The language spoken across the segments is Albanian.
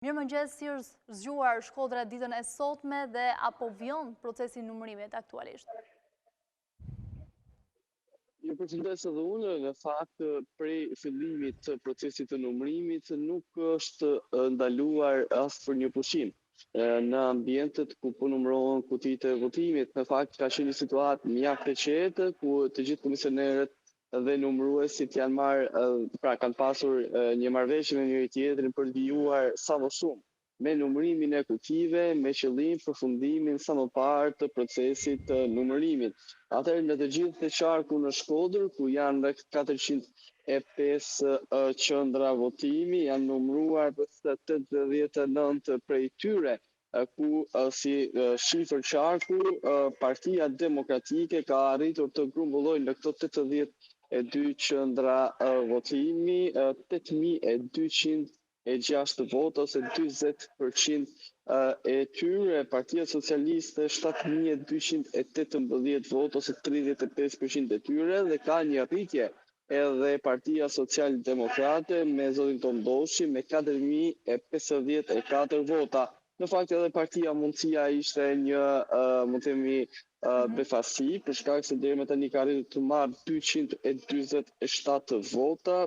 Mirëmëngjes, si është zgjuar Shkodra ditën e sotme dhe apo vjon procesi numërimit aktualisht? Ju përshëndes edhe unë, në fakt prej fillimit të procesit të numërimit nuk është ndaluar as për një pushim. Në ambientet ku po numërohen kutitë e votimit, në fakt ka qenë një situatë mjaft e qetë ku të gjithë komisionerët dhe numëruesit janë kanë pasur një marrëveshje me njëri tjetrin për të vijuar sa më shumë me numërimin e kutive, me qëllim përfundimin sa më parë të procesit të numërimit. Atëherë në të gjithë të qarku në Shkodër, ku janë rreth 405 qendra votimi, janë numëruar rreth 89 prej tyre, ku si shifër qarku, Partia Demokratike ka arritur të grumbullojë në këto 82 qendra votimi, 8206 vota ose 40% e tyre. Partia Socialiste 7218 vota ose 35% e tyre, dhe ka një rritje edhe Partia Social Demokrate me zotin Tondoshi me 4054 vota. Në fakt edhe Partia Mundësia ishte një befasi, për shkak se deri më tani ka arritur të marrë 247 vota.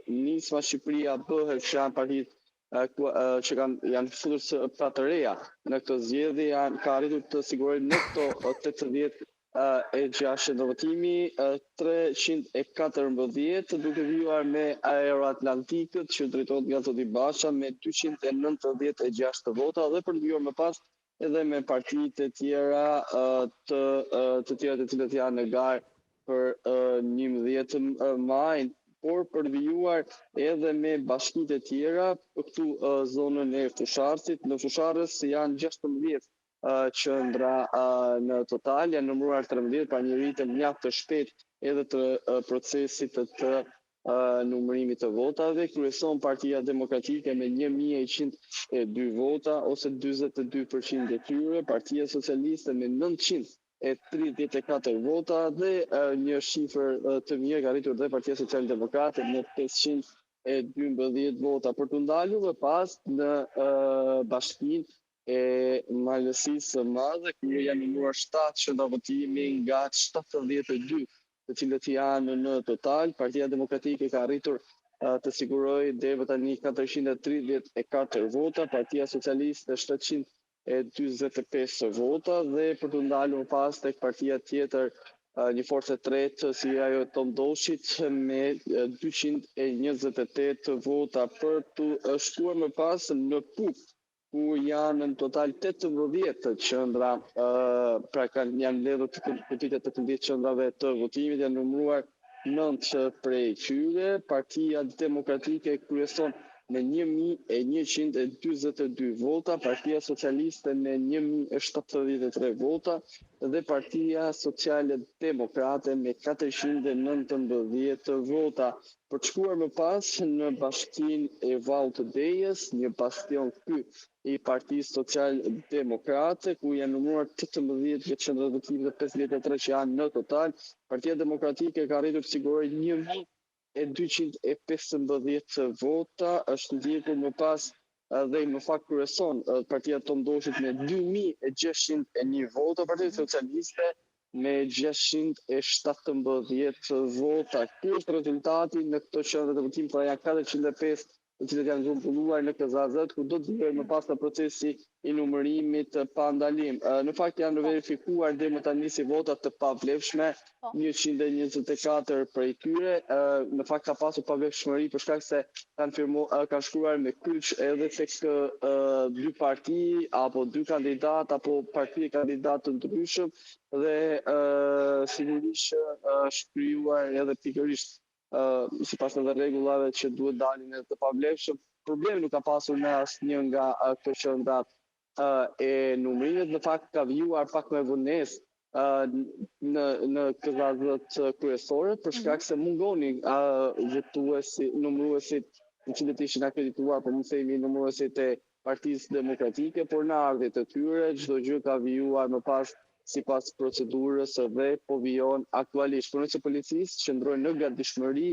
Nisma Shqipëria bëhet që janë partitë që janë futur pa të reja në këtë zgjedhje, ka arritur të sigurojnë në këto 86 në votimi 314, duke vijuar me Aeroatlantikët që drejtohet nga zoti Basha me 296 vota, dhe për të vijuar më pas edhe me partitë e tjera të cilët janë në garë për 11 majin, por për vijuar edhe me bashkitë e tjera, këtu zonën e Fusharësit. Në Fusharës janë 16 qendra në total, janë numëruar 13, pra një rritje mjaft të shpejtë edhe të procesit të numërimit të votave. Kryeson Partia Demokratike me 1102 vota ose 42% e tyre, Partia Socialiste me 934 vota dhe një shifër të mirë ka arritur dhe Partia Social Demokrate me 512 vota. Për të ndalur më pas në bashkinë e Malësisë së Madhe, ku janë numëruar 7 qendra votimi nga 72, të cilët janë në total. Partia Demokratike ka arritur të sigurojë deri më tani 434 vota, Partia Socialiste 745 vota, dhe për të ndalur më pas tek partia tjetër, një forcë e tretë si ajo e Tondoshit me 228 vota. Për të shkuar më pas në PUK, ku janë në total 18 qendra, pra janë mbledhur kutitë të 18 qendrave të votimit, janë numëruar 9 prej tyre. Partia Demokratike kryeson me 1142 vota, Partia Socialiste me 1073 vota dhe Partia Sociale Demokrate me 419 vota. Për të shkuar më pas në bashkinë e Vallë të Dejës, një bastion ky i Partisë Social Demokrate, ku janë numëruar 18 qendra votimi dhe 53 që janë në total. Partia Demokratike ka arritur të sigurojë 1215 vota, është ndjekur më pas dhe më fakt kryeson Partia Tondoshit me 2601 vota, Partia Socialiste me 617 vota. Ky është rezultati në këto qendra të votimit, pra janë 405 të cilët janë grumbulluar në KZZ, ku do të vijë më pas në procesi i numërimit pa ndalim. Në fakt janë verifikuar deri më tani si vota të pavlefshme 124 prej tyre. Në fakt ka pasur pavlefshmëri për shkak se kanë shkruar me kyç edhe tek dy parti apo dy kandidat apo parti kandidat të ndryshëm, dhe sigurisht shkruar edhe pikërisht sipas edhe rregullave që duhet dalin edhe të pavlefshëm. Problemi nuk ka pasur në asnjë nga këto qendra e numërimit. Në fakt ka vijuar pak me vonesë në KZZ kryesore, për shkak se mungonin numëruesit të cilët ishin akredituar, po mund të themi numëruesit e Partisë Demokratike, por në ardhjet e tyre çdo gjë ka vijuar më pas sipas procedurës dhe po vijon aktualisht. Punonjësit e policisë qëndrojnë në gatishmëri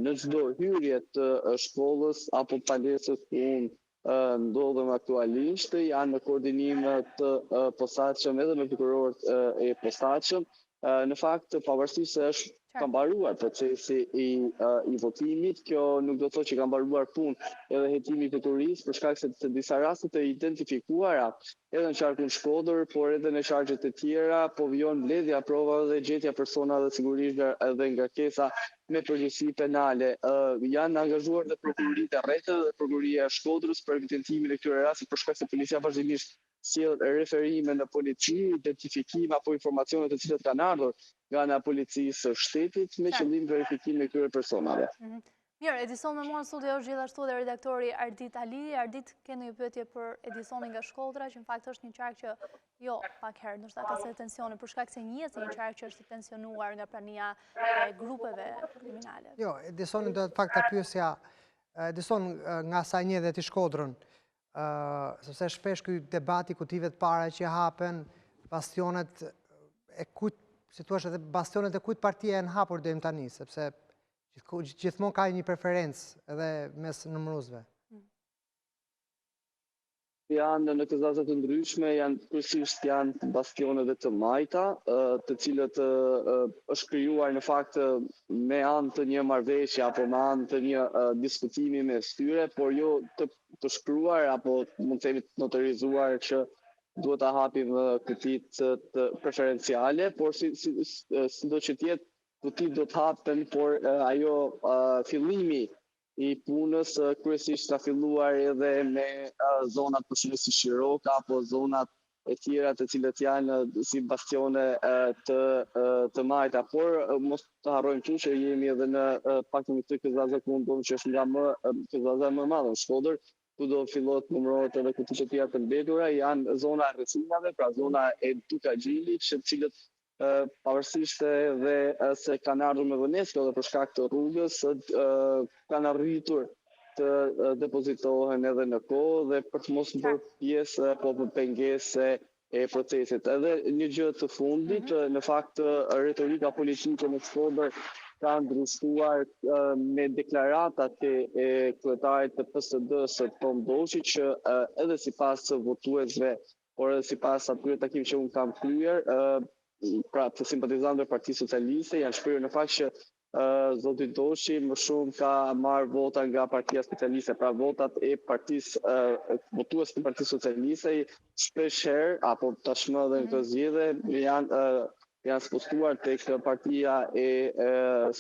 në çdo hyrje të shkollës apo palesës ku ndodhen aktualisht, janë në koordinim të posaçëm edhe me prokurorët e posaçëm. Në fakt, pavarësisht se është ka mbaruar procesi i votimit, kjo nuk do të thotë që ka mbaruar punë edhe hetimi i veturisë, për shkak se të disa raste të identifikuara edhe në qarkun Shkodër, por edhe në qarqet e tjera, po vijon mbledhja provave dhe gjetja personave, sigurisht edhe ngarkesa me përgjegjësi penale. Janë angazhuar dhe prokuroritë e Rrethës dhe prokuroria e Shkodrës për evidentimin e këtyre rasteve, për shkak se policia vazhdimisht sjell referime në polici, identifikim apo informacione të cilat kanë ardhur nga ana policisë së shtetit me qëllim verifikim e këtyre personave. Mirë, Edison me mua në studio është gjithashtu dhe redaktori Ardit Ali. Ardit, ke një pyetje për Edisonin nga Shkodra, që në fakt është një qark që jo pak herë, ndoshta ka se tensione, për shkak se njihet si një qark që është i tensionuar nga prania e grupeve kriminale. Jo, Edisonin do të fakt ta pyesja, Edison nga sa një dhe ti Shkodrën, sepse shpesh ky debati kutive të para që hapen, bastionet e kujt, si thua edhe bastionet e kujt partie janë hapur deri tani, sepse gjithmonë ka një preferencë edhe mes numëruzve. Janë në këzazet të ndryshme, kryesisht janë bastionet të majta, të cilët është krijuar në fakt me anë të një marrëveshje apo me anë të një diskutimi mes tyre, por jo të shkruar apo mund të themi të notorizuar që duhet ta hapim kutit të preferenciale, por sido që tjetë kutit do të hapen, por ajo fillimi i punës kryesisht ka filluar edhe me zonat përshirë si Shiroka apo zonat e tjera të cilët janë si bastione të majta, por mos të harrojmë që jemi edhe në pak një të këzazë ku mundon që është nga këzazë më madhe në Shkodër, ku do fillohet numërohet edhe kutit që tjera të mbetura, janë zona e rrethinave, pra zona e Tukagjilit, që cilët pavarësisht edhe se kanë ardhur me vonesë dhe për shkak të rrugës, kanë arritur të depozitohen edhe në kohë dhe për të mos bërë pjesë apo pengesë e procesit. Edhe një gjë të fundit, në fakt retorika politike në Shkodër ka ndryshuar me deklaratat e kryetarit të PSD-s Tom Doçi, që edhe sipas votuesve, por edhe sipas atyre takimeve që unë kam kryer, pra të simpatizantëve të Partisë Socialiste janë shprehur në fakt që zoti Doçi më shumë ka marrë vota nga Partia Socialiste, pra votat e partisë votues të Partisë Socialiste shpesh herë apo tashmë edhe në këtë zgjedhje janë spostuar tek Partia e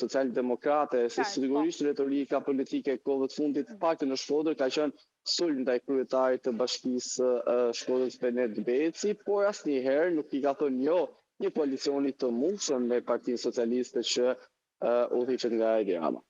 Socialdemokrate, se sigurisht retorika politike e kohëve të fundit, paktën në Shkodër, ka qenë sulm ndaj kryetarit të Bashkisë Shkodrës Benet Beci, por asnjëherë nuk i ka thënë jo një koalicioni të mundshëm me Partinë Socialiste që udhëhiqet nga Edi Rama.